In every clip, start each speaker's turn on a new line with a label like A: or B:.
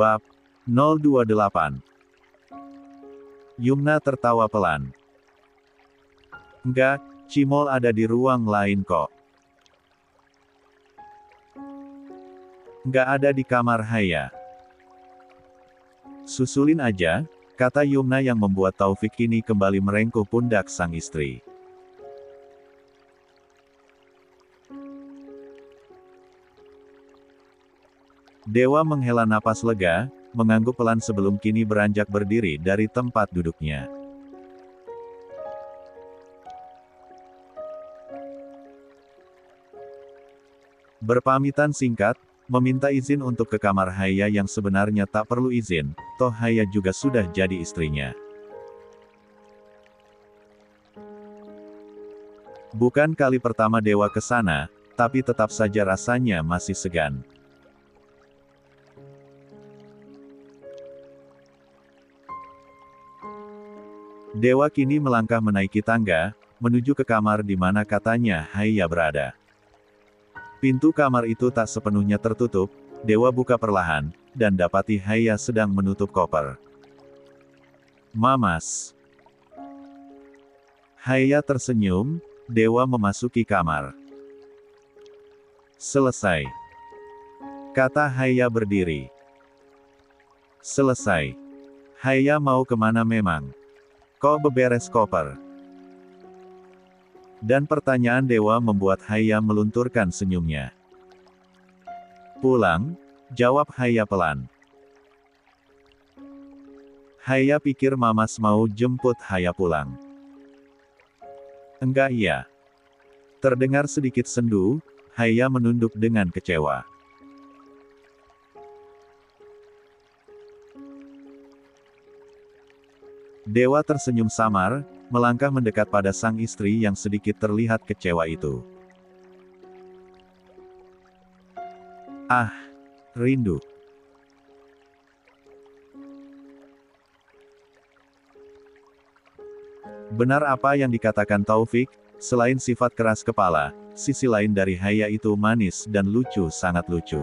A: Bab 028. Yumna tertawa pelan. Enggak, Cimol ada di ruang lain kok. Enggak ada di kamar Haya. Susulin aja, kata Yumna yang membuat Taufik kini kembali merengkuh pundak sang istri. Dewa menghela napas lega, mengangguk pelan sebelum kini beranjak berdiri dari tempat duduknya. Berpamitan singkat, meminta izin untuk ke kamar Haya yang sebenarnya tak perlu izin, toh Haya juga sudah jadi istrinya. Bukan kali pertama Dewa ke sana, tapi tetap saja rasanya masih segan. Dewa kini melangkah menaiki tangga, menuju ke kamar di mana katanya Haya berada. Pintu kamar itu tak sepenuhnya tertutup, Dewa buka perlahan, dan dapati Haya sedang menutup koper. Mamas. Haya tersenyum, Dewa memasuki kamar. Selesai. Kata Haya berdiri. Selesai. Haya mau kemana memang? Kok beberes koper? Dan pertanyaan Dewa membuat Haya melunturkan senyumnya. Pulang, jawab Haya pelan. Haya pikir Mamas mau jemput Haya pulang. Enggak ya. Terdengar sedikit sendu, Haya menunduk dengan kecewa. Dewa tersenyum samar, melangkah mendekat pada sang istri yang sedikit terlihat kecewa itu. Ah, rindu. Benar apa yang dikatakan Taufik, selain sifat keras kepala, sisi lain dari Haya itu manis dan lucu, sangat lucu.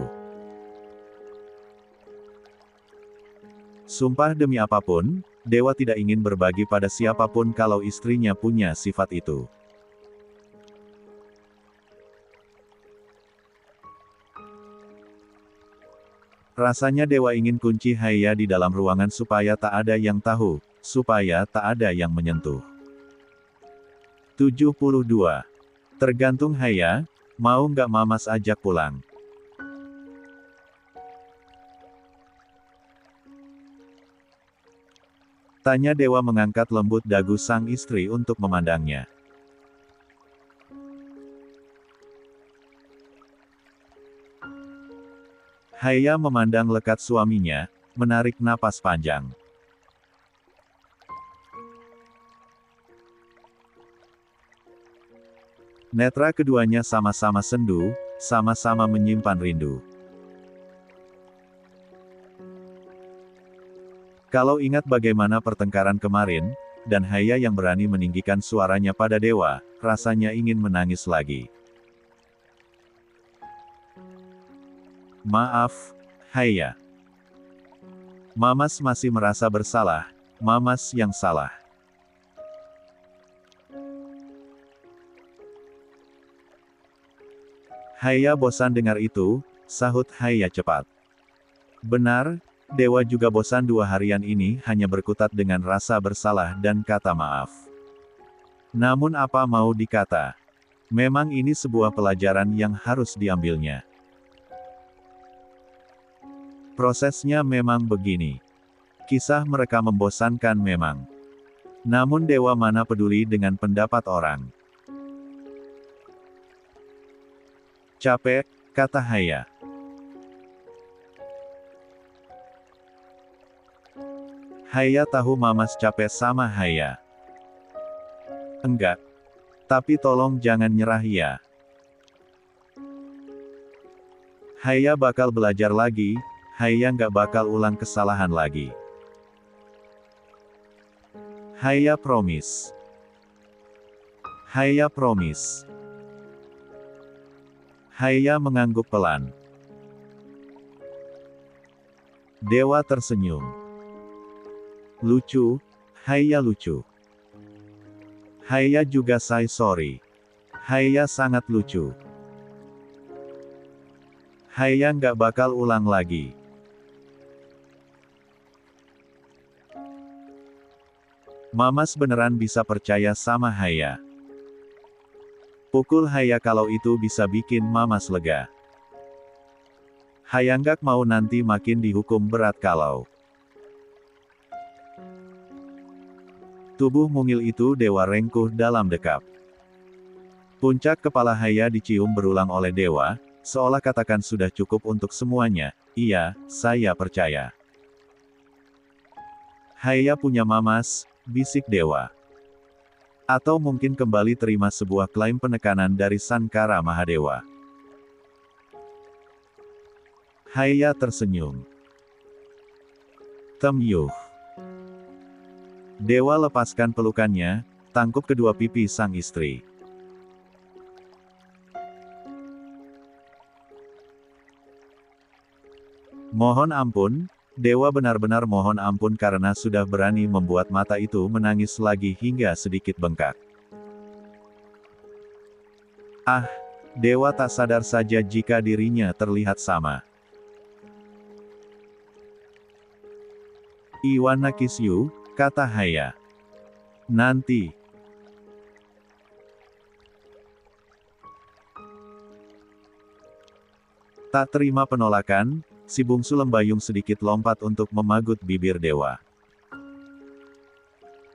A: Sumpah demi apapun, Dewa tidak ingin berbagi pada siapapun kalau istrinya punya sifat itu. Rasanya Dewa ingin kunci Haya di dalam ruangan supaya tak ada yang tahu, supaya tak ada yang menyentuh. 72. Tergantung Haya, mau nggak Mamas ajak pulang? Tanya Dewa mengangkat lembut dagu sang istri untuk memandangnya. Haya memandang lekat suaminya, menarik napas panjang. Netra keduanya sama-sama sendu, sama-sama menyimpan rindu. Kalau ingat bagaimana pertengkaran kemarin, dan Haya yang berani meninggikan suaranya pada Dewa, rasanya ingin menangis lagi. Maaf, Haya. Mamas masih merasa bersalah, Mamas yang salah. Haya bosan dengar itu, sahut Haya cepat. Benar, Dewa juga bosan 2 harian ini hanya berkutat dengan rasa bersalah dan kata maaf. Namun apa mau dikata? Memang ini sebuah pelajaran yang harus diambilnya. Prosesnya memang begini. Kisah mereka membosankan memang. Namun Dewa mana peduli dengan pendapat orang. Capek, kata Haya. Haya tahu Mamas capek sama Haya. Enggak. Tapi tolong jangan nyerah ya. Haya bakal belajar lagi, Haya nggak bakal ulang kesalahan lagi. Haya promise. Haya promise. Haya mengangguk pelan. Dewa tersenyum. Lucu, Haiya lucu. Haiya juga say sorry. Haiya sangat lucu. Haiya nggak bakal ulang lagi. Mamas beneran bisa percaya sama Haiya. Pukul Haiya kalau itu bisa bikin Mamas lega. Haiya nggak mau nanti makin dihukum berat kalau tubuh mungil itu Dewa rengkuh dalam dekap. Puncak kepala Haiya dicium berulang oleh Dewa, seolah katakan sudah cukup untuk semuanya. Iya, saya percaya. Haiya punya Mamas, bisik Dewa. Atau mungkin kembali terima sebuah klaim penekanan dari Sankara Mahadewa. Haiya tersenyum. Temyuh. Dewa lepaskan pelukannya, tangkup kedua pipi sang istri. Mohon ampun, Dewa benar-benar mohon ampun karena sudah berani membuat mata itu menangis lagi hingga sedikit bengkak. Ah, Dewa tak sadar saja jika dirinya terlihat sama. I wanna kiss you, kata Haiya. Nanti. Tak terima penolakan, si bungsu lembayung sedikit lompat untuk memagut bibir Dewa.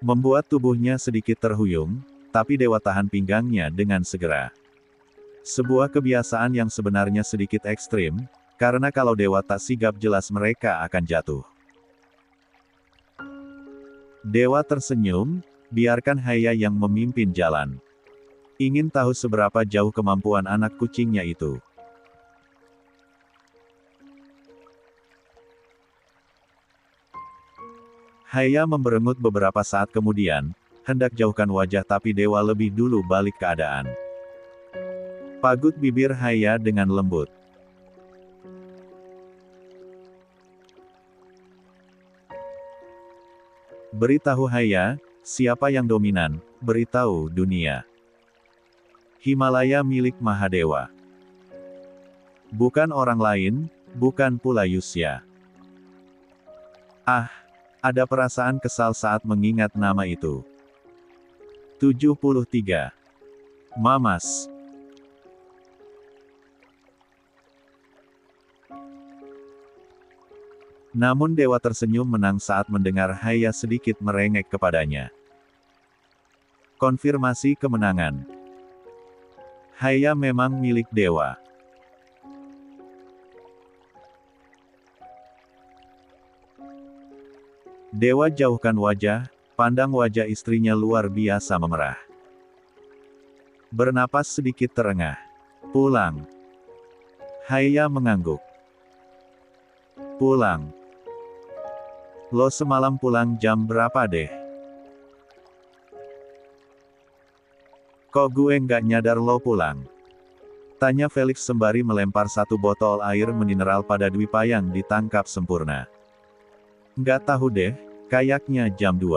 A: Membuat tubuhnya sedikit terhuyung, tapi Dewa tahan pinggangnya dengan segera. Sebuah kebiasaan yang sebenarnya sedikit ekstrim, karena kalau Dewa tak sigap jelas mereka akan jatuh. Dewa tersenyum, biarkan Haiya yang memimpin jalan. Ingin tahu seberapa jauh kemampuan anak kucingnya itu. Haiya memberengut beberapa saat kemudian, hendak jauhkan wajah tapi Dewa lebih dulu balik keadaan. Pagut bibir Haiya dengan lembut. Beritahu Haiya, siapa yang dominan, beritahu dunia. Himalaya milik Mahadewa. Bukan orang lain, bukan pula Yusya. Ah, ada perasaan kesal saat mengingat nama itu. 73. Mamas. Namun Dewa tersenyum menang saat mendengar Haiya sedikit merengek kepadanya. Konfirmasi kemenangan. Haiya memang milik Dewa. Dewa jauhkan wajah, pandang wajah istrinya luar biasa memerah. Bernapas sedikit terengah. Pulang. Haiya mengangguk. Pulang. Lo semalam pulang jam berapa deh? Kok gue nggak nyadar lo pulang? Tanya Felix sembari melempar satu botol air mineral pada Dwipa yang ditangkap sempurna. Nggak tahu deh, kayaknya jam 2.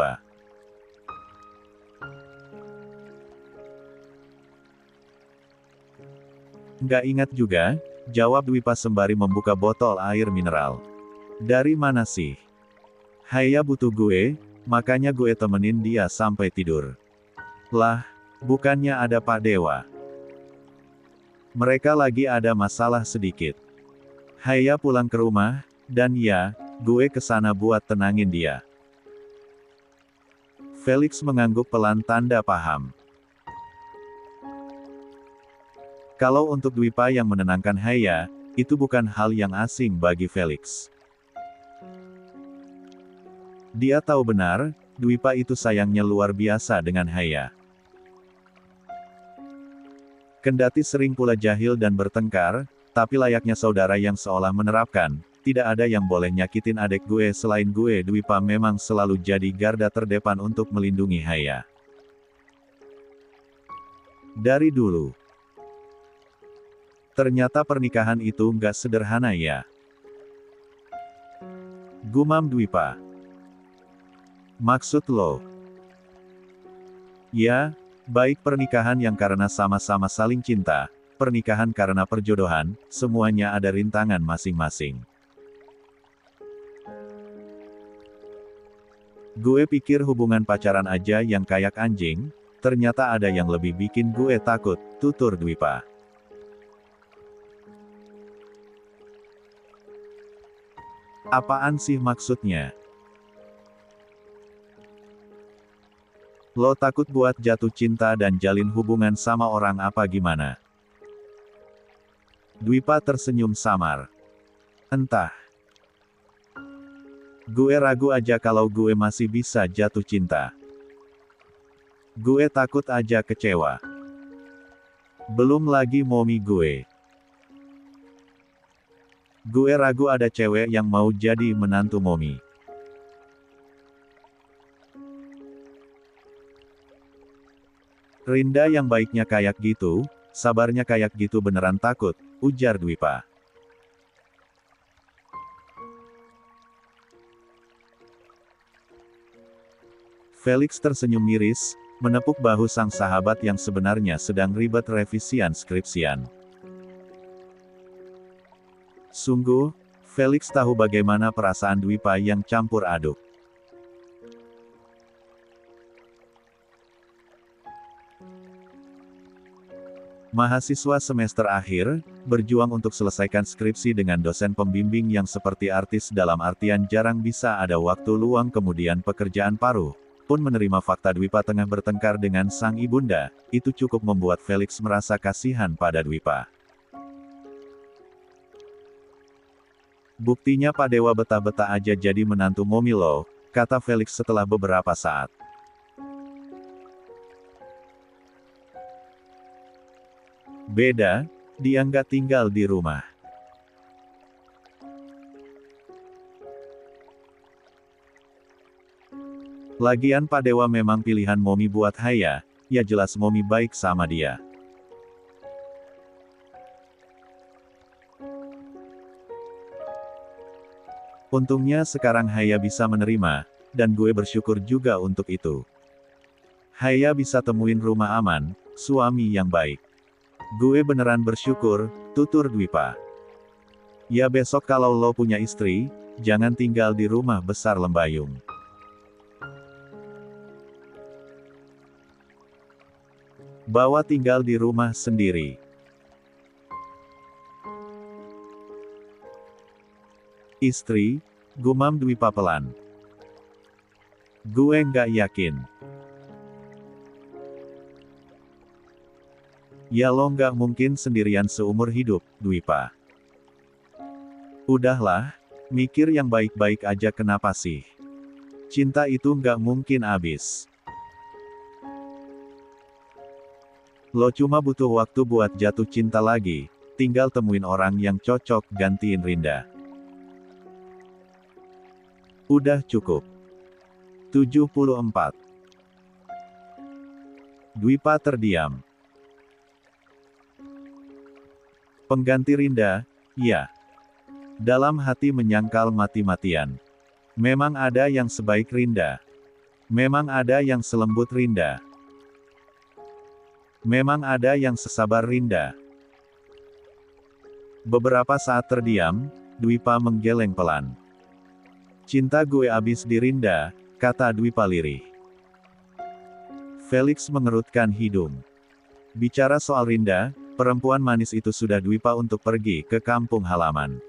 A: Nggak ingat juga, jawab Dwipa sembari membuka botol air mineral. Dari mana sih? Haiya butuh gue, makanya gue temenin dia sampai tidur. Lah, bukannya ada Pak Dewa. Mereka lagi ada masalah sedikit. Haiya pulang ke rumah, dan ya, gue kesana buat tenangin dia. Felix mengangguk pelan tanda paham. Kalau untuk Dwipa yang menenangkan Haiya, itu bukan hal yang asing bagi Felix. Dia tahu benar, Dwipa itu sayangnya luar biasa dengan Haiya. Kendati sering pula jahil dan bertengkar, tapi layaknya saudara yang seolah menerapkan, tidak ada yang boleh nyakitin adik gue selain gue. Dwipa memang selalu jadi garda terdepan untuk melindungi Haiya. Dari dulu. Ternyata pernikahan itu nggak sederhana ya. Gumam Dwipa. Maksud lo? Ya, baik pernikahan yang karena sama-sama saling cinta, pernikahan karena perjodohan, semuanya ada rintangan masing-masing. Gue pikir hubungan pacaran aja yang kayak anjing, ternyata ada yang lebih bikin gue takut, tutur Dwipa. Apaan sih maksudnya? Lo takut buat jatuh cinta dan jalin hubungan sama orang apa gimana? Dwipa tersenyum samar. Entah. Gue ragu aja kalau gue masih bisa jatuh cinta. Gue takut aja kecewa. Belum lagi momi gue. Gue ragu ada cewek yang mau jadi menantu momi. Rinda yang baiknya kayak gitu, sabarnya kayak gitu beneran takut, ujar Dwipa. Felix tersenyum miris, menepuk bahu sang sahabat yang sebenarnya sedang ribet revisian skripsian. Sungguh, Felix tahu bagaimana perasaan Dwipa yang campur aduk. Mahasiswa semester akhir, berjuang untuk selesaikan skripsi dengan dosen pembimbing yang seperti artis dalam artian jarang bisa ada waktu luang kemudian pekerjaan paruh. Pun menerima fakta Dwipa tengah bertengkar dengan sang ibunda, itu cukup membuat Felix merasa kasihan pada Dwipa. Buktinya Pak Dewa betah-betah aja jadi menantu momi lo, kata Felix setelah beberapa saat. Beda, dia nggak tinggal di rumah. Lagian Pak Dewa memang pilihan momi buat Haya, ya jelas momi baik sama dia. Untungnya sekarang Haya bisa menerima, dan gue bersyukur juga untuk itu. Haya bisa temuin rumah aman, suami yang baik. Gue beneran bersyukur, tutur Dwipa. Ya besok kalau lo punya istri, jangan tinggal di rumah besar Lembayung. Bawa tinggal di rumah sendiri. Istri, gumam Dwipa pelan. Gue nggak yakin. Ya lo nggak mungkin sendirian seumur hidup, Dwipa. Udahlah, mikir yang baik-baik aja kenapa sih? Cinta itu nggak mungkin habis. Lo cuma butuh waktu buat jatuh cinta lagi, tinggal temuin orang yang cocok gantiin Rinda. Udah cukup. 74. Dwipa terdiam. Pengganti Rinda, ya. Dalam hati menyangkal mati-matian. Memang ada yang sebaik Rinda. Memang ada yang selembut Rinda. Memang ada yang sesabar Rinda. Beberapa saat terdiam, Dwipa menggeleng pelan. Cinta gue abis di Rinda, kata Dwipa lirih. Felix mengerutkan hidung. Bicara soal Rinda, perempuan manis itu sudah Dwipa untuk pergi ke kampung halaman.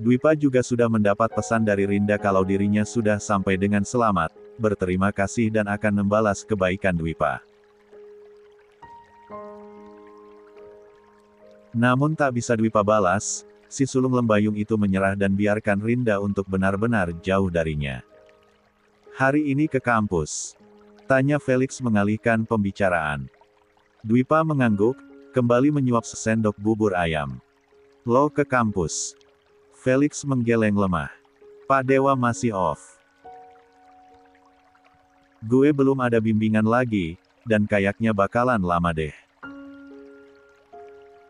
A: Dwipa juga sudah mendapat pesan dari Rinda kalau dirinya sudah sampai dengan selamat, berterima kasih dan akan membalas kebaikan Dwipa. Namun tak bisa Dwipa balas, si sulung Lembayung itu menyerah dan biarkan Rinda untuk benar-benar jauh darinya. Hari ini ke kampus? Tanya Felix mengalihkan pembicaraan. Dwipa mengangguk, kembali menyuap sesendok bubur ayam. Lo ke kampus? Felix menggeleng lemah. Pak Dewa masih off. Gue belum ada bimbingan lagi, dan kayaknya bakalan lama deh.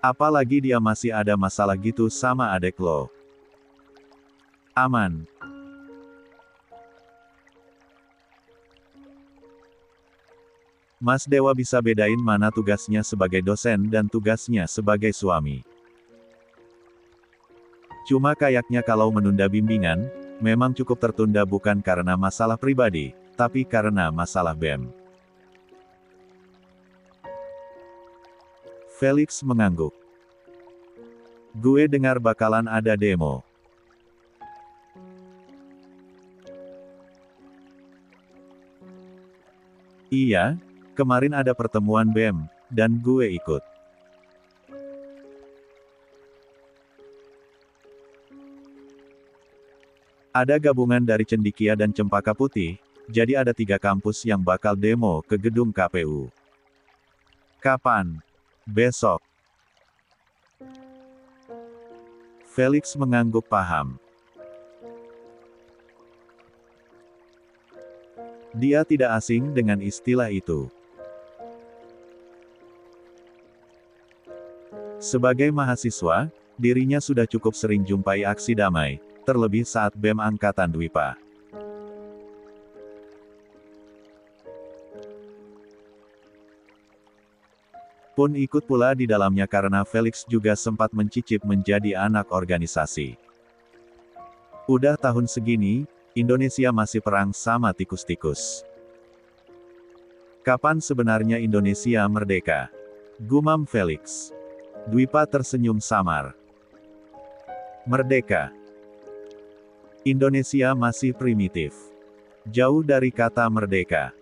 A: Apalagi dia masih ada masalah gitu sama adek lo. Aman. Mas Dewa bisa bedain mana tugasnya sebagai dosen dan tugasnya sebagai suami. Cuma kayaknya kalau menunda bimbingan, memang cukup tertunda bukan karena masalah pribadi, tapi karena masalah BEM. Felix mengangguk. Gue dengar bakalan ada demo. Iya, kemarin ada pertemuan BEM, dan gue ikut. Ada gabungan dari Cendikia dan Cempaka Putih, jadi ada 3 kampus yang bakal demo ke gedung KPU. Kapan? Besok. Felix mengangguk paham. Dia tidak asing dengan istilah itu. Sebagai mahasiswa, dirinya sudah cukup sering jumpai aksi damai, terlebih saat BEM Angkatan Dwipa. Pun ikut pula di dalamnya karena Felix juga sempat mencicip menjadi anak organisasi. Udah tahun segini, Indonesia masih perang sama tikus-tikus. Kapan sebenarnya Indonesia merdeka? Gumam Felix. Dwipa tersenyum samar. Merdeka. Indonesia masih primitif. Jauh dari kata merdeka.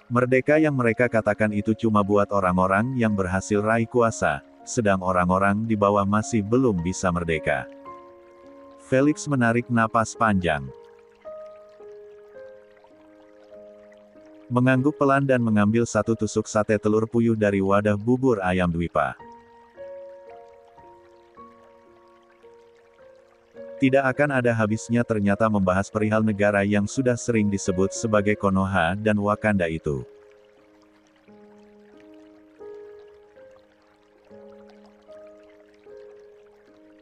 A: Merdeka yang mereka katakan itu cuma buat orang-orang yang berhasil raih kuasa, sedang orang-orang di bawah masih belum bisa merdeka. Felix menarik napas panjang. Mengangguk pelan dan mengambil satu tusuk sate telur puyuh dari wadah bubur ayam Dwipa. Tidak akan ada habisnya ternyata membahas perihal negara yang sudah sering disebut sebagai Konoha dan Wakanda itu.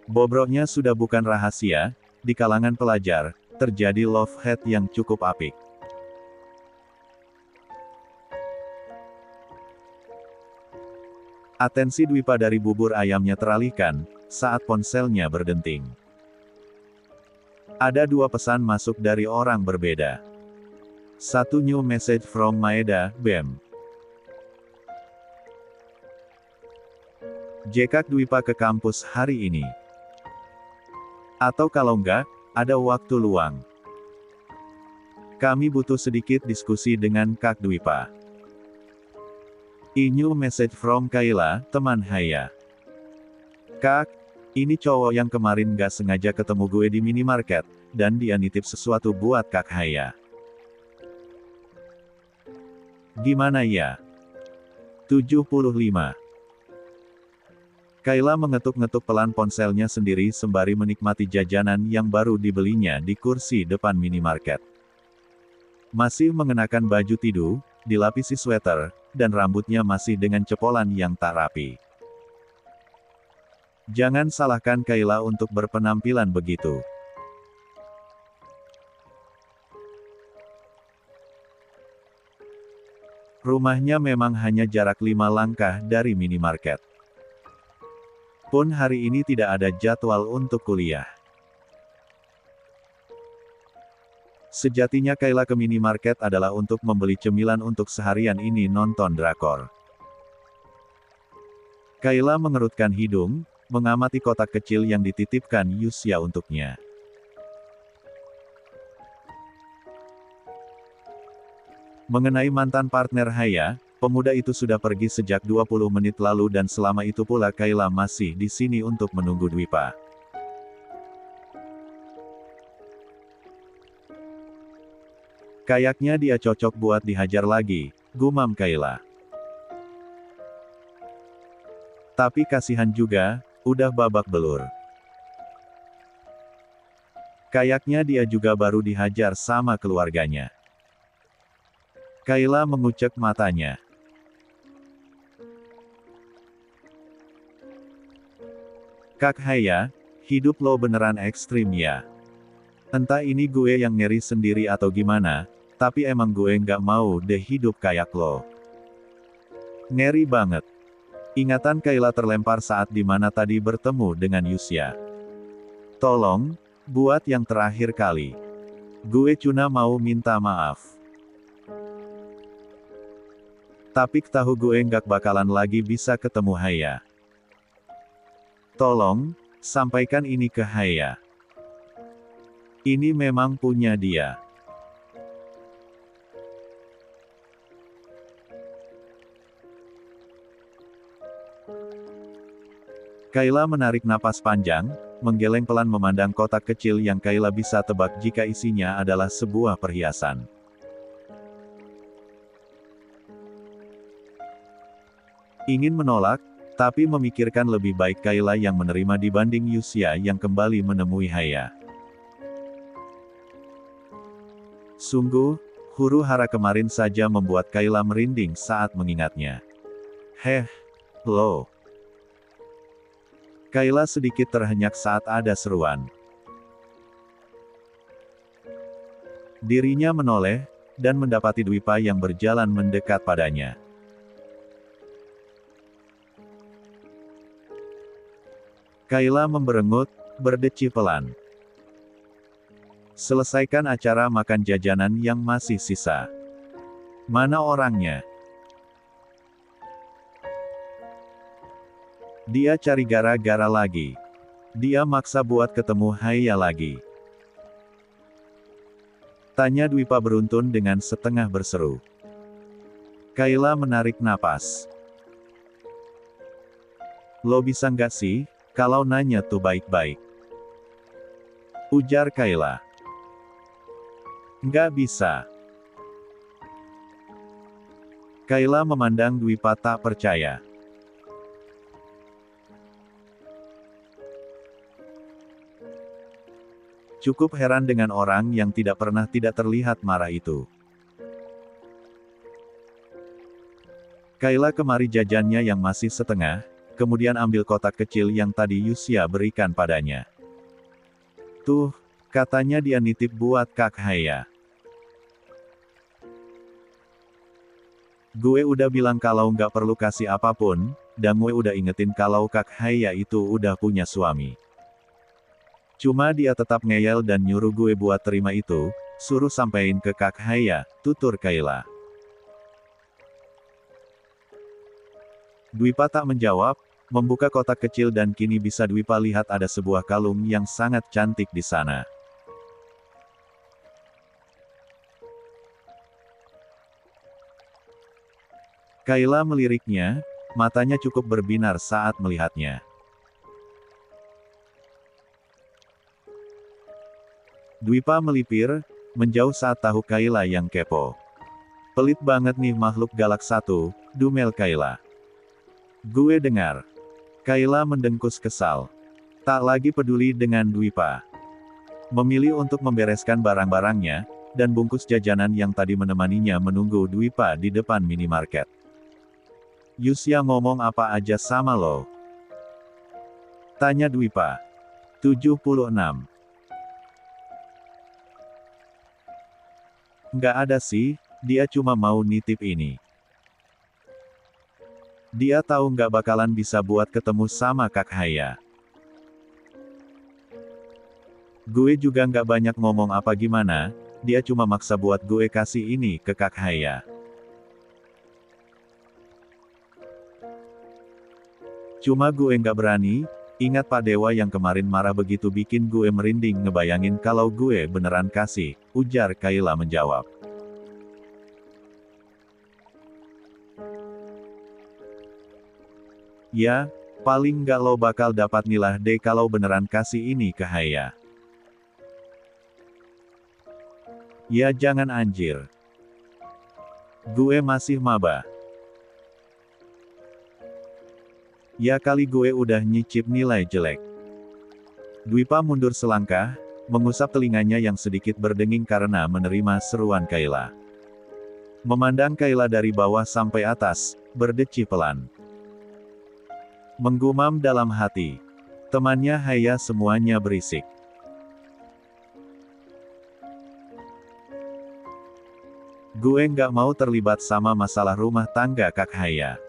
A: Bobroknya sudah bukan rahasia, di kalangan pelajar, terjadi love hate yang cukup apik. Atensi Dwipa dari bubur ayamnya teralihkan, saat ponselnya berdenting. Ada 2 pesan masuk dari orang berbeda. 1 new message from Maeda, BEM. Jekak Dwipa ke kampus hari ini. Atau kalau enggak, ada waktu luang. Kami butuh sedikit diskusi dengan Kak Dwipa. New message from Kayla, teman Haya. Kak, ini cowok yang kemarin gak sengaja ketemu gue di minimarket, dan dia nitip sesuatu buat Kak Haya. Gimana ya? 75. Kayla mengetuk-ngetuk pelan ponselnya sendiri sembari menikmati jajanan yang baru dibelinya di kursi depan minimarket. Masih mengenakan baju tidur, dilapisi sweater, dan rambutnya masih dengan cepolan yang tak rapi. Jangan salahkan Kayla untuk berpenampilan begitu. Rumahnya memang hanya jarak 5 langkah dari minimarket. Pun hari ini tidak ada jadwal untuk kuliah. Sejatinya Kayla ke minimarket adalah untuk membeli cemilan untuk seharian ini nonton drakor. Kayla mengerutkan hidung, mengamati kotak kecil yang dititipkan Yusya untuknya. Mengenai mantan partner Haya, pemuda itu sudah pergi sejak 20 menit lalu dan selama itu pula Kayla masih di sini untuk menunggu Dwipa. Kayaknya dia cocok buat dihajar lagi, gumam Kayla. Tapi kasihan juga, udah babak belur. Kayaknya dia juga baru dihajar sama keluarganya. Kayla mengucek matanya. Kak Haya, hidup lo beneran ekstrim ya. Entah ini gue yang ngeri sendiri atau gimana, tapi emang gue nggak mau deh hidup kayak lo. Ngeri banget. Ingatan Kayla terlempar saat dimana tadi bertemu dengan Yusya. Tolong, buat yang terakhir kali. Gue cuma mau minta maaf. Tapi tahu gue nggak bakalan lagi bisa ketemu Haya. Tolong, sampaikan ini ke Haya. Ini memang punya dia. Kayla menarik napas panjang, menggeleng pelan memandang kotak kecil yang Kayla bisa tebak jika isinya adalah sebuah perhiasan. Ingin menolak, tapi memikirkan lebih baik Kayla yang menerima dibanding Yusya yang kembali menemui Haya. Sungguh, huru hara kemarin saja membuat Kayla merinding saat mengingatnya. Lo. Kayla sedikit terhenyak saat ada seruan. Dirinya menoleh, dan mendapati Dwipa yang berjalan mendekat padanya. Kayla memberengut, berdeci pelan. Selesaikan acara makan jajanan yang masih sisa. Mana orangnya? Dia cari gara-gara lagi. Dia maksa buat ketemu Haya lagi. Tanya Dwipa beruntun dengan setengah berseru. Kayla menarik napas. Lo bisa nggak sih, kalau nanya tuh baik-baik? Ujar Kayla. Nggak bisa. Kayla memandang Dwipa tak percaya. Cukup heran dengan orang yang tidak pernah tidak terlihat marah itu. Kayla kemari jajannya yang masih setengah, kemudian ambil kotak kecil yang tadi Yusya berikan padanya. Tuh, katanya dia nitip buat Kak Haya. Gue udah bilang kalau nggak perlu kasih apapun, dan gue udah ingetin kalau Kak Haya itu udah punya suami. Cuma dia tetap ngeyel dan nyuruh gue buat terima itu, suruh sampein ke Kak Haya, tutur Kayla. Dwipa tak menjawab, membuka kotak kecil dan kini bisa Dwipa lihat ada sebuah kalung yang sangat cantik di sana. Kayla meliriknya, matanya cukup berbinar saat melihatnya. Dwipa melipir, menjauh saat tahu Kayla yang kepo. Pelit banget nih makhluk galak satu, dumel Kayla. Gue dengar. Kayla mendengkus kesal. Tak lagi peduli dengan Dwipa. Memilih untuk membereskan barang-barangnya, dan bungkus jajanan yang tadi menemaninya menunggu Dwipa di depan minimarket. Yusya ngomong apa aja sama lo? Tanya Dwipa. 76. Nggak ada sih, dia cuma mau nitip ini. Dia tahu nggak bakalan bisa buat ketemu sama Kak Haya. Gue juga nggak banyak ngomong apa gimana, dia cuma maksa buat gue kasih ini ke Kak Haya. Cuma gue nggak berani, ingat Pak Dewa yang kemarin marah begitu bikin gue merinding ngebayangin kalau gue beneran kasih, ujar Kayla menjawab. Ya, paling nggak lo bakal dapat nilai deh kalau beneran kasih ini ke Haya. Ya jangan anjir. Gue masih maba. Ya kali gue udah nyicip nilai jelek. Dwipa mundur selangkah, mengusap telinganya yang sedikit berdenging karena menerima seruan Kayla. Memandang Kayla dari bawah sampai atas, berdeci pelan. Menggumam dalam hati. Temannya Haya semuanya berisik. Gue nggak mau terlibat sama masalah rumah tangga Kak Haya.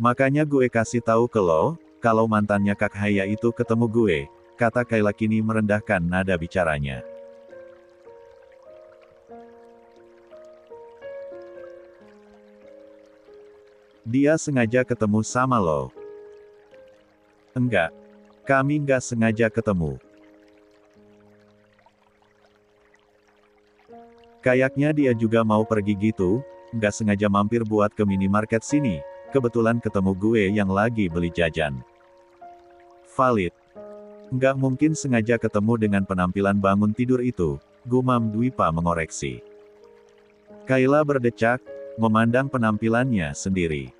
A: Makanya gue kasih tahu ke lo, kalau mantannya Kak Haya itu ketemu gue, kata Kayla kini merendahkan nada bicaranya. Dia sengaja ketemu sama lo. Enggak. Kami nggak sengaja ketemu. Kayaknya dia juga mau pergi gitu, nggak sengaja mampir buat ke minimarket sini, kebetulan ketemu gue yang lagi beli jajan. Valid. Nggak mungkin sengaja ketemu dengan penampilan bangun tidur itu, gumam Dwipa mengoreksi. Kayla berdecak, memandang penampilannya sendiri.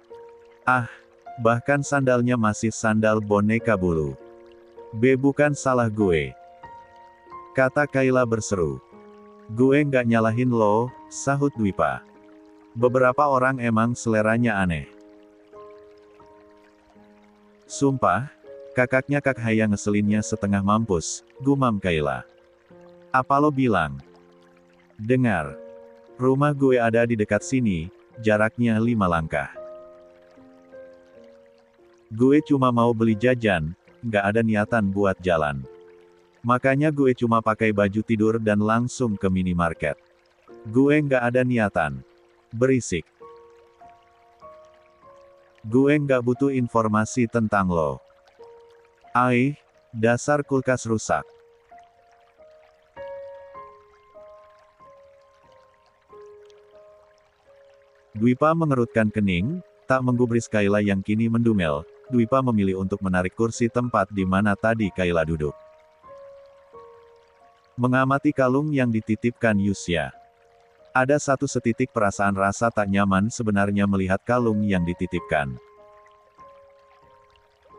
A: Ah, bahkan sandalnya masih sandal boneka bulu. Bukan salah gue. Kata Kayla berseru. Gue nggak nyalahin lo, sahut Dwipa. Beberapa orang emang seleranya aneh. Sumpah, kakaknya Kak Haya ngeselinnya setengah mampus, gumam Kayla. Apa lo bilang? Dengar. Rumah gue ada di dekat sini, jaraknya 5 langkah. Gue cuma mau beli jajan, nggak ada niatan buat jalan. Makanya gue cuma pakai baju tidur dan langsung ke minimarket. Gue nggak ada niatan. Berisik. Gue nggak butuh informasi tentang lo. Dasar kulkas rusak. Dwipa mengerutkan kening, tak menggubris Kayla yang kini mendumel. Dwipa memilih untuk menarik kursi tempat di mana tadi Kayla duduk. Mengamati kalung yang dititipkan Yusya. Ada satu setitik perasaan rasa tak nyaman sebenarnya melihat kalung yang dititipkan.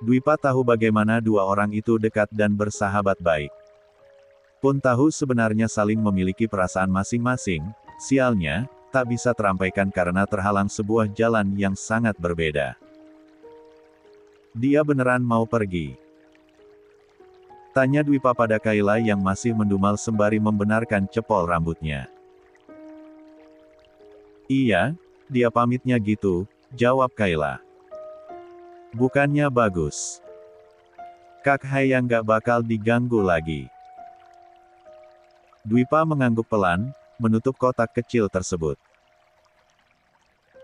A: Dwipa tahu bagaimana dua orang itu dekat dan bersahabat baik. Pun tahu sebenarnya saling memiliki perasaan masing-masing, sialnya, tak bisa terampaikan karena terhalang sebuah jalan yang sangat berbeda. Dia beneran mau pergi? Tanya Dwipa pada Kayla yang masih mendumal sembari membenarkan cepol rambutnya. Iya, dia pamitnya gitu, jawab Kayla. Bukannya bagus. Kak Haya nggak bakal diganggu lagi. Dwipa mengangguk pelan, menutup kotak kecil tersebut.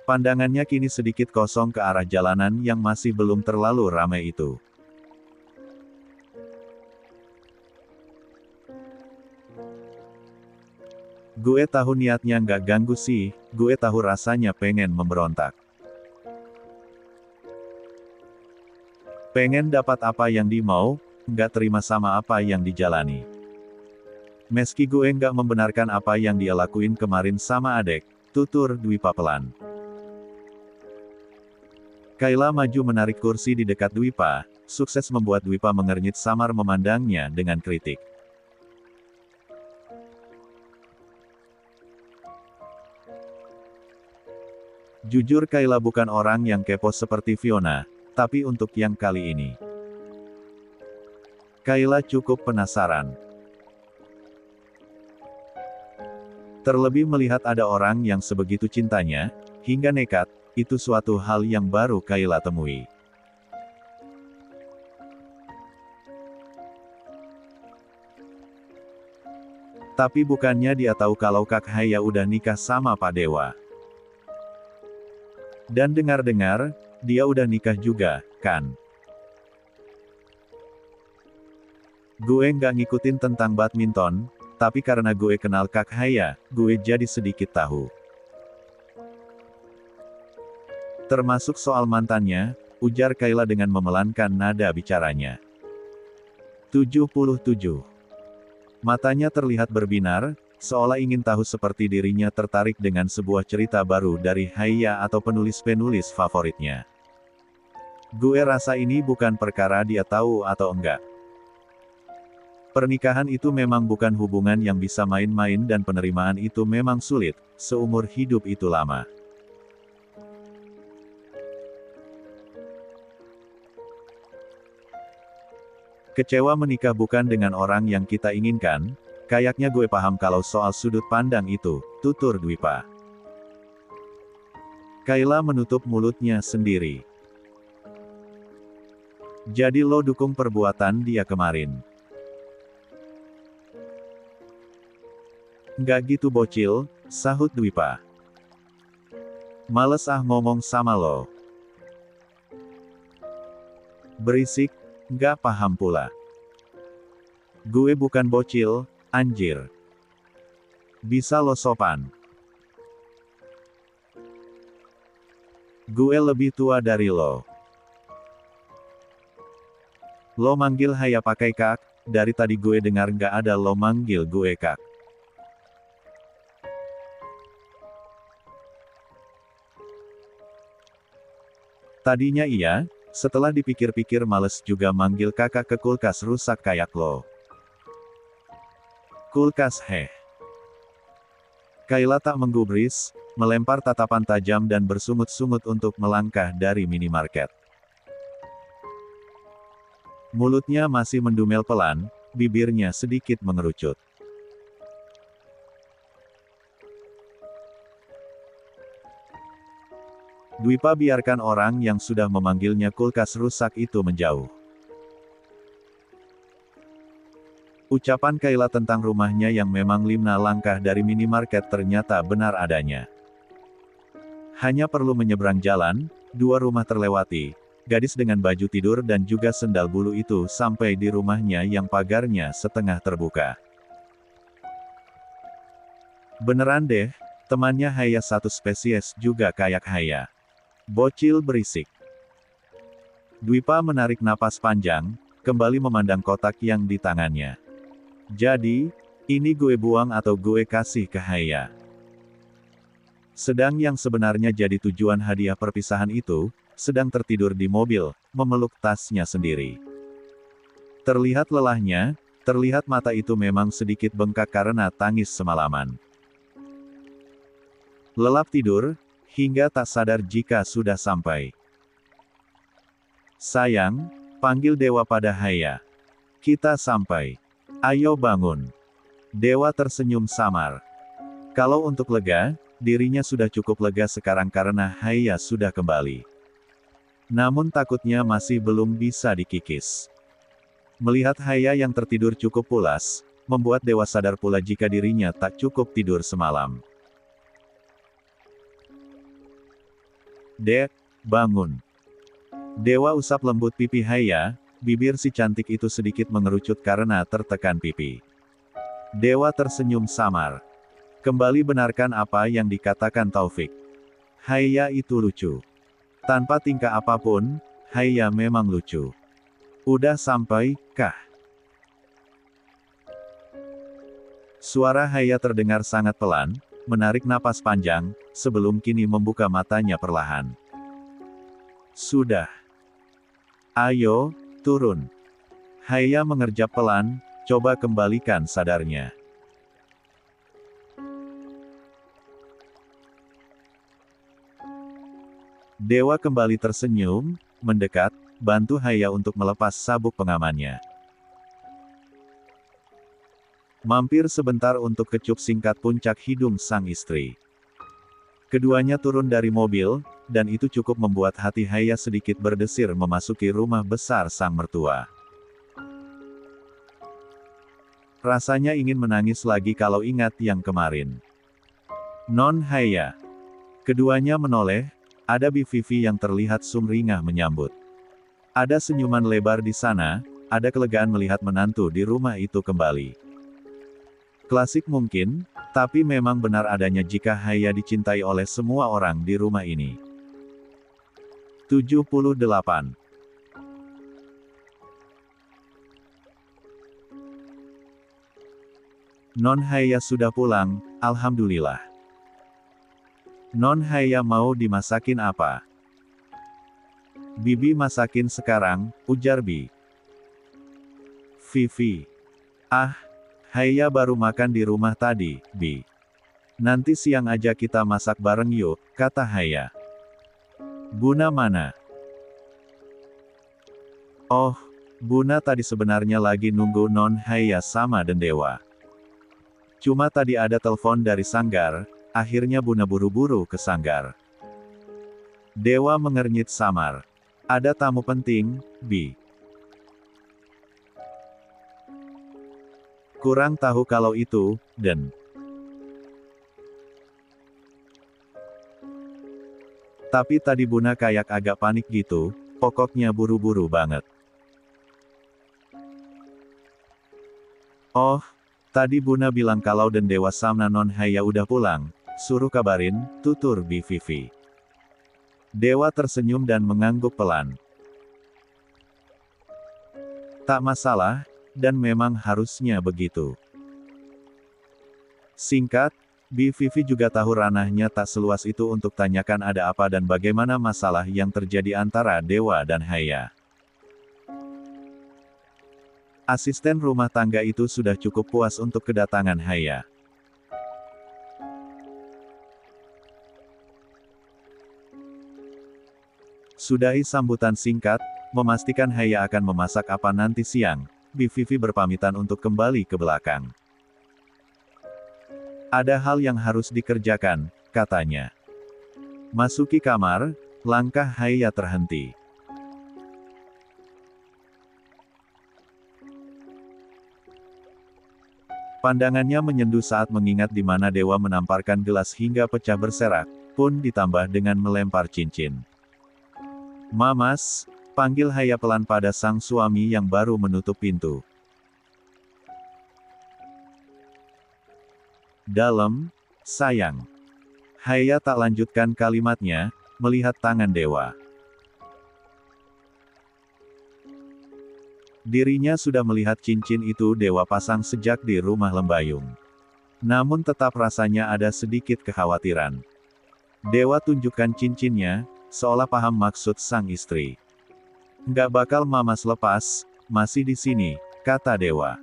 A: Pandangannya kini sedikit kosong ke arah jalanan yang masih belum terlalu ramai itu. Gue tahu niatnya nggak ganggu sih, gue tahu rasanya pengen memberontak. Pengen dapat apa yang dimau, nggak terima sama apa yang dijalani. Meski gue nggak membenarkan apa yang dia lakuin kemarin sama adek, tutur Dwipa pelan. Kayla maju menarik kursi di dekat Dwipa, sukses membuat Dwipa mengernyit samar memandangnya dengan kritik. Jujur Kayla bukan orang yang kepo seperti Fiona, tapi untuk yang kali ini. Kayla cukup penasaran. Terlebih melihat ada orang yang sebegitu cintanya, hingga nekat, itu suatu hal yang baru Kayla temui. Tapi bukannya dia tahu kalau Kak Haya udah nikah sama Pak Dewa. Dan dengar-dengar, dia udah nikah juga, kan? Gue nggak ngikutin tentang badminton, tapi karena gue kenal Kak Haya, gue jadi sedikit tahu. Termasuk soal mantannya, ujar Kayla dengan memelankan nada bicaranya. 77. Matanya terlihat berbinar, seolah ingin tahu seperti dirinya tertarik dengan sebuah cerita baru dari Haya atau penulis-penulis favoritnya. Gue rasa ini bukan perkara dia tahu atau enggak. Pernikahan itu memang bukan hubungan yang bisa main-main dan penerimaan itu memang sulit, seumur hidup itu lama. Kecewa menikah bukan dengan orang yang kita inginkan, kayaknya gue paham kalau soal sudut pandang itu, tutur Dwipa. Kayla menutup mulutnya sendiri. Jadi lo dukung perbuatan dia kemarin? Nggak gitu bocil, sahut Dwipa. Males ah ngomong sama lo. Berisik, nggak paham pula. Gue bukan bocil, anjir. Bisa lo sopan. Gue lebih tua dari lo. Lo manggil Haya pakai kak, dari tadi gue dengar nggak ada lo manggil gue kak. Tadinya iya, setelah dipikir-pikir males juga manggil kakak ke kulkas rusak kayak lo. Kulkas heh. Kayla tak menggubris, melempar tatapan tajam dan bersungut-sungut untuk melangkah dari minimarket. Mulutnya masih mendumel pelan, bibirnya sedikit mengerucut. Dwipa biarkan orang yang sudah memanggilnya kulkas rusak itu menjauh. Ucapan Kayla tentang rumahnya yang memang 5 langkah dari minimarket ternyata benar adanya. Hanya perlu menyeberang jalan, 2 rumah terlewati. Gadis dengan baju tidur dan juga sendal bulu itu sampai di rumahnya yang pagarnya setengah terbuka. Beneran deh, temannya Haya satu spesies juga kayak Haya. Bocil berisik. Dwipa menarik napas panjang, kembali memandang kotak yang di tangannya. Jadi, ini gue buang atau gue kasih ke Haya? Sedang yang sebenarnya jadi tujuan hadiah perpisahan itu, sedang tertidur di mobil, memeluk tasnya sendiri. Terlihat lelahnya, terlihat mata itu memang sedikit bengkak karena tangis semalaman. Lelap tidur, hingga tak sadar jika sudah sampai. Sayang, panggil Dewa pada Haya. Kita sampai. Ayo bangun. Dewa tersenyum samar. Kalau untuk lega, dirinya sudah cukup lega sekarang karena Haya sudah kembali. Namun takutnya masih belum bisa dikikis. Melihat Haya yang tertidur cukup pulas, membuat Dewa sadar pula jika dirinya tak cukup tidur semalam. Dek, bangun. Dewa usap lembut pipi Haya, bibir si cantik itu sedikit mengerucut karena tertekan pipi. Dewa tersenyum samar. Kembali benarkan apa yang dikatakan Taufik. Haya itu lucu. Tanpa tingkah apapun, Haya memang lucu. Udah sampai, kah? Suara Haya terdengar sangat pelan, menarik napas panjang, sebelum kini membuka matanya perlahan. Sudah. Ayo, turun. Haya mengerjap pelan, coba kembalikan sadarnya. Dewa kembali tersenyum, mendekat, bantu Haya untuk melepas sabuk pengamannya. Mampir sebentar untuk kecup singkat puncak hidung sang istri. Keduanya turun dari mobil, dan itu cukup membuat hati Haya sedikit berdesir memasuki rumah besar sang mertua. Rasanya ingin menangis lagi kalau ingat yang kemarin. Non Haya. Keduanya menoleh, ada Bi Vivi yang terlihat sumringah menyambut. Ada senyuman lebar di sana, ada kelegaan melihat menantu di rumah itu kembali. Klasik mungkin, tapi memang benar adanya jika Haya dicintai oleh semua orang di rumah ini. 78. Non Haya sudah pulang, alhamdulillah. Non Haya mau dimasakin apa? Bibi masakin sekarang, ujar Bi Vivi. Ah, Haya baru makan di rumah tadi, Bi. Nanti siang aja kita masak bareng yuk, kata Haya. Buna mana? Oh, Buna tadi sebenarnya lagi nunggu Non Haya sama dan Dewa. Cuma tadi ada telepon dari sanggar, akhirnya Buna buru-buru ke sanggar. Dewa mengernyit samar. Ada tamu penting, Bi. Kurang tahu kalau itu, Den. Tapi tadi Buna kayak agak panik gitu, pokoknya buru-buru banget. Oh, tadi Buna bilang kalau Den Dewa sama Non Haya udah pulang, suruh kabarin, tutur Bi Vivi. Dewa tersenyum dan mengangguk pelan. Tak masalah, dan memang harusnya begitu. Singkat, Bi Vivi juga tahu ranahnya tak seluas itu untuk tanyakan ada apa dan bagaimana masalah yang terjadi antara Dewa dan Haya. Asisten rumah tangga itu sudah cukup puas untuk kedatangan Haya. Sudahi sambutan singkat, memastikan Haya akan memasak apa nanti siang, Bi Vivi berpamitan untuk kembali ke belakang. Ada hal yang harus dikerjakan, katanya. Masuki kamar, langkah Haya terhenti. Pandangannya menyendu saat mengingat di mana Dewa menamparkan gelas hingga pecah berserak, pun ditambah dengan melempar cincin. Mamas, panggil Haya pelan pada sang suami yang baru menutup pintu. Dalam, sayang. Haya tak lanjutkan kalimatnya, melihat tangan Dewa. Dirinya sudah melihat cincin itu Dewa pasang sejak di rumah Lembayung. Namun tetap rasanya ada sedikit kekhawatiran. Dewa tunjukkan cincinnya, seolah paham maksud sang istri. Nggak bakal Mamas lepas, masih di sini, kata Dewa.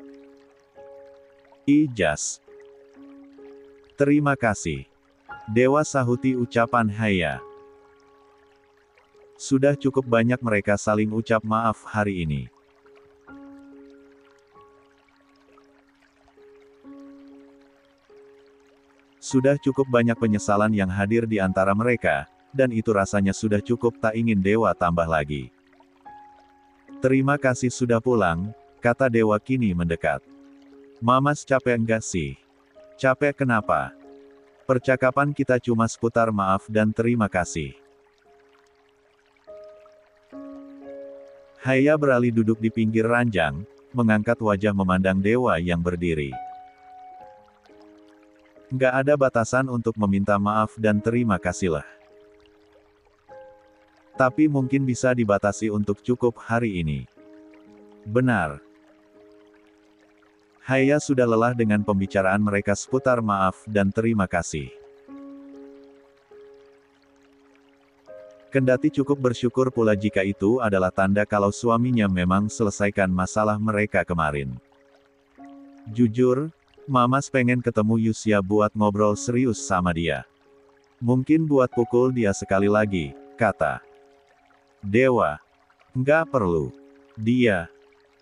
A: Ijas. Terima kasih. Dewa sahuti ucapan Haya. Sudah cukup banyak mereka saling ucap maaf hari ini. Sudah cukup banyak penyesalan yang hadir di antara mereka, dan itu rasanya sudah cukup tak ingin Dewa tambah lagi. Terima kasih sudah pulang, kata Dewa kini mendekat. Mamas capek enggak sih? Capek kenapa? Percakapan kita cuma seputar maaf dan terima kasih. Haya beralih duduk di pinggir ranjang, mengangkat wajah memandang Dewa yang berdiri. Nggak ada batasan untuk meminta maaf dan terima kasihlah. Tapi mungkin bisa dibatasi untuk cukup hari ini. Benar. Haya sudah lelah dengan pembicaraan mereka seputar maaf dan terima kasih. Kendati cukup bersyukur pula jika itu adalah tanda kalau suaminya memang selesaikan masalah mereka kemarin. Jujur, Mamas pengen ketemu Yusya buat ngobrol serius sama dia. Mungkin buat pukul dia sekali lagi, kata Dewa. Nggak perlu. Dia.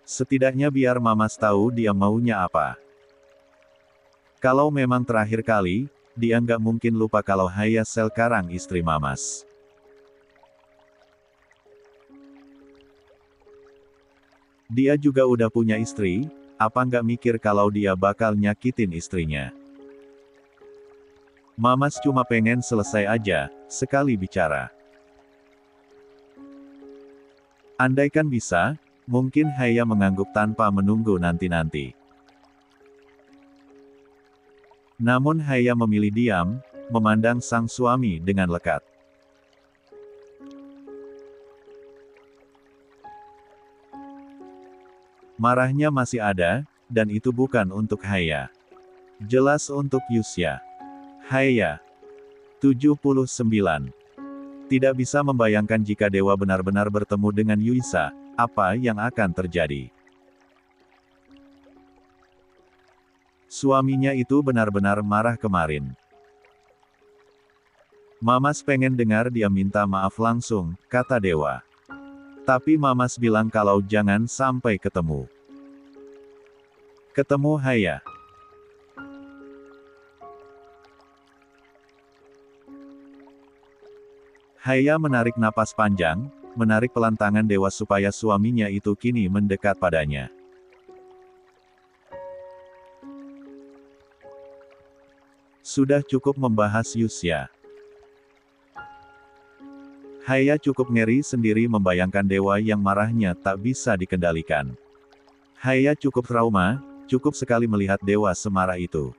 A: Setidaknya biar Mamas tahu dia maunya apa. Kalau memang terakhir kali, dia nggak mungkin lupa kalau Haya sekarang istri Mamas. Dia juga udah punya istri, apa nggak mikir kalau dia bakal nyakitin istrinya. Mamas cuma pengen selesai aja, sekali bicara. Andaikan bisa, mungkin Haya mengangguk tanpa menunggu nanti-nanti. Namun Haya memilih diam, memandang sang suami dengan lekat. Marahnya masih ada, dan itu bukan untuk Haya. Jelas untuk Yusya. Haya. 79. Tidak bisa membayangkan jika Dewa benar-benar bertemu dengan Yuisa, apa yang akan terjadi. Suaminya itu benar-benar marah kemarin. Mamas pengen dengar dia minta maaf langsung, kata Dewa. Tapi Mamas bilang kalau jangan sampai ketemu. Ketemu Haya. Haya menarik napas panjang, menarik pelan tangan Dewa supaya suaminya itu kini mendekat padanya. Sudah cukup membahas Yusya. Haya cukup ngeri sendiri membayangkan Dewa yang marahnya tak bisa dikendalikan. Haya cukup trauma, cukup sekali melihat Dewa semarah itu.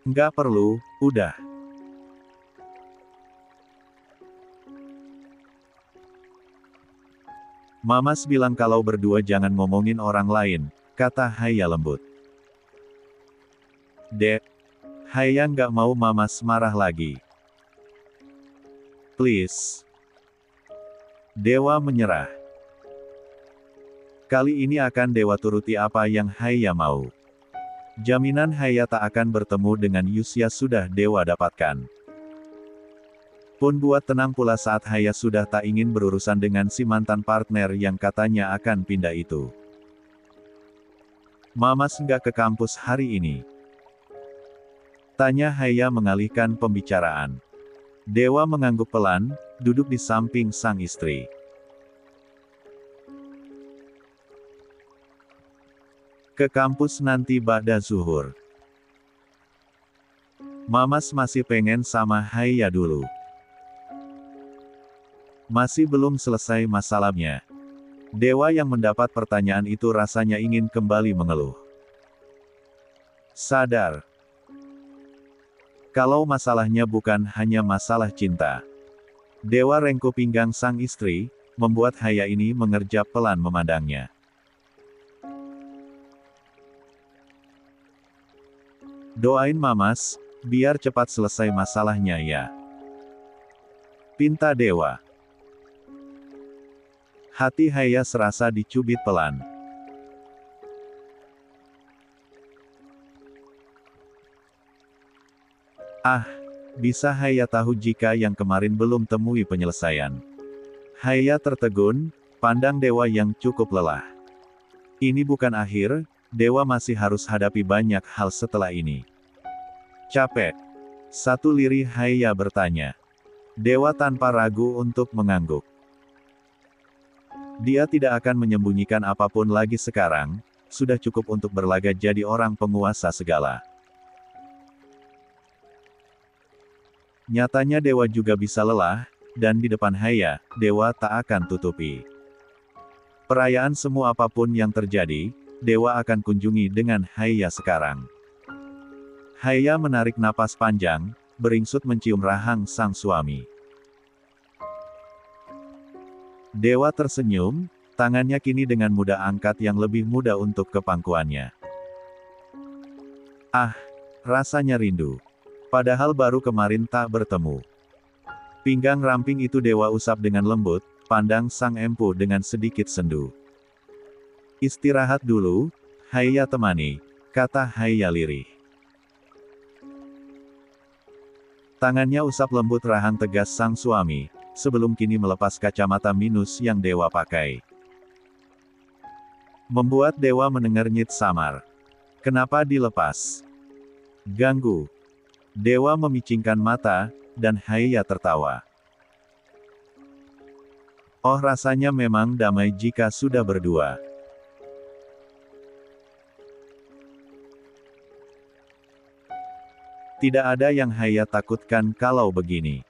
A: Nggak perlu, udah. Mamas bilang kalau berdua jangan ngomongin orang lain, kata Haya lembut. Dek, Haya nggak mau Mamas marah lagi. Please. Dewa menyerah. Kali ini akan Dewa turuti apa yang Haya mau. Jaminan Haya tak akan bertemu dengan Yusya sudah Dewa dapatkan. Pun buat tenang pula saat Haya sudah tak ingin berurusan dengan si mantan partner yang katanya akan pindah itu. Mamas nggak ke kampus hari ini? Tanya Haya mengalihkan pembicaraan. Dewa mengangguk pelan, duduk di samping sang istri. Ke kampus nanti ba'da zuhur. Mamas masih pengen sama Haya dulu. Masih belum selesai masalahnya. Dewa yang mendapat pertanyaan itu rasanya ingin kembali mengeluh. Sadar. Kalau masalahnya bukan hanya masalah cinta. Dewa rengkuh pinggang sang istri, membuat Haya ini mengerjap pelan memandangnya. Doain Mamas, biar cepat selesai masalahnya ya. Pinta Dewa. Hati Haya serasa dicubit pelan. Ah, bisa Haya tahu jika yang kemarin belum temui penyelesaian. Haya tertegun, pandang Dewa yang cukup lelah. Ini bukan akhir, Dewa masih harus hadapi banyak hal setelah ini. Capek. Satu lirih Haya bertanya. Dewa tanpa ragu untuk mengangguk. Dia tidak akan menyembunyikan apapun lagi sekarang, sudah cukup untuk berlaga jadi orang penguasa segala. Nyatanya Dewa juga bisa lelah, dan di depan Haya, Dewa tak akan tutupi. Perayaan semua apapun yang terjadi, Dewa akan kunjungi dengan Haya sekarang. Haya menarik napas panjang, beringsut mencium rahang sang suami. Dewa tersenyum, tangannya kini dengan mudah angkat yang lebih mudah untuk ke pangkuannya. Ah, rasanya rindu. Padahal baru kemarin tak bertemu. Pinggang ramping itu Dewa usap dengan lembut, pandang sang empu dengan sedikit sendu. Istirahat dulu, Haya temani, kata Haya lirih. Tangannya usap lembut rahang tegas sang suami, sebelum kini melepas kacamata minus yang Dewa pakai. Membuat Dewa mendengar nyit samar. Kenapa dilepas? Ganggu. Dewa memicingkan mata, dan Haya tertawa. Oh, rasanya memang damai jika sudah berdua. Tidak ada yang Haya takutkan kalau begini.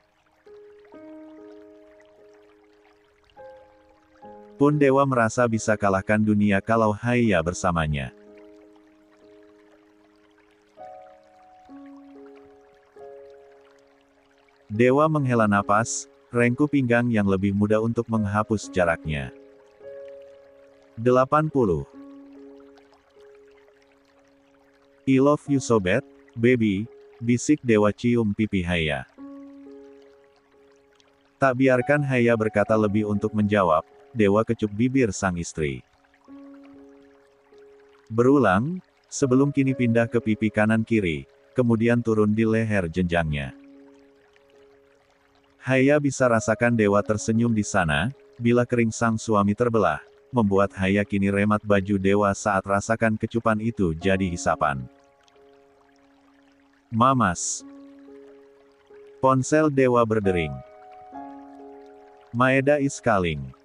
A: Pun Dewa merasa bisa kalahkan dunia kalau Haya bersamanya. Dewa menghela napas, rengkuh pinggang yang lebih mudah untuk menghapus jaraknya. 80. I love you so bad, baby, bisik Dewa cium pipi Haya. Tak biarkan Haya berkata lebih untuk menjawab, Dewa kecup bibir sang istri. Berulang, sebelum kini pindah ke pipi kanan kiri, kemudian turun di leher jenjangnya. Haya bisa rasakan dewa tersenyum di sana, bila kering sang suami terbelah, membuat Haya kini remat baju dewa saat rasakan kecupan itu jadi hisapan. Mamas. Ponsel dewa berdering. Maeda is calling.